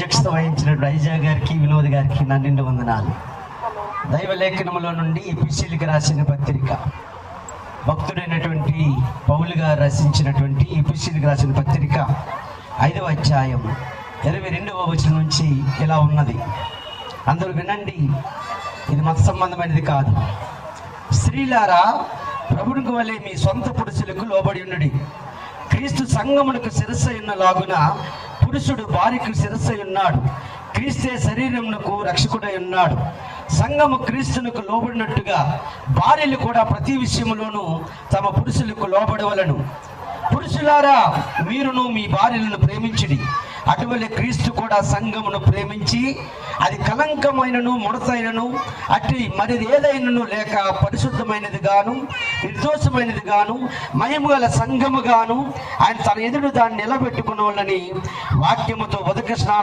అధ్యక్షత వహించినటువంటి ఐజా గారికి, వినోద్ గారికి నా నిండు వందనాలు. దైవ లేఖనములో నుండి ఎపిసీలకు రాసిన పత్రిక, భక్తుడైనటువంటి పౌలు గారు రచించినటువంటి ఎపిసీలకు రాసిన పత్రిక 5వ అధ్యాయం 22వ వచనం నుంచి ఇలా ఉన్నది. అందరూ వినండి, ఇది మత సంబంధమైనది కాదు. స్త్రీలారా, ప్రభువుకు వలె మీ సొంత పురుషులకు లోబడి ఉండుడి. క్రీస్తు సంఘమునకు శిరస్సై ఉన్న లాగున పురుషుడు భార్యకు శిరస్సై ఉన్నాడు. క్రీస్తే శరీరమునకు రక్షకుడై ఉన్నాడు. సంఘము క్రీస్తునకు లోబడినట్టుగా భార్యలు కూడా ప్రతి విషయములోనూ తమ పురుషులకు లోబడవలను. పురుషులారా, మీరును మీ భార్యలను ప్రేమించుడి. అటువలే క్రీస్తు కూడా సంఘమును ప్రేమించి అది కలంకమైనను ముడతైనను అట్టి మరి ఏదైనను లేక పరిశుద్ధమైనది గాను నిర్దోషమైనది గాను మహిమ గల సంఘము గాను ఆయన తన ఎదురు దాన్ని నిలబెట్టుకున్న వాళ్ళని వాక్యముతో ఉదక స్నానం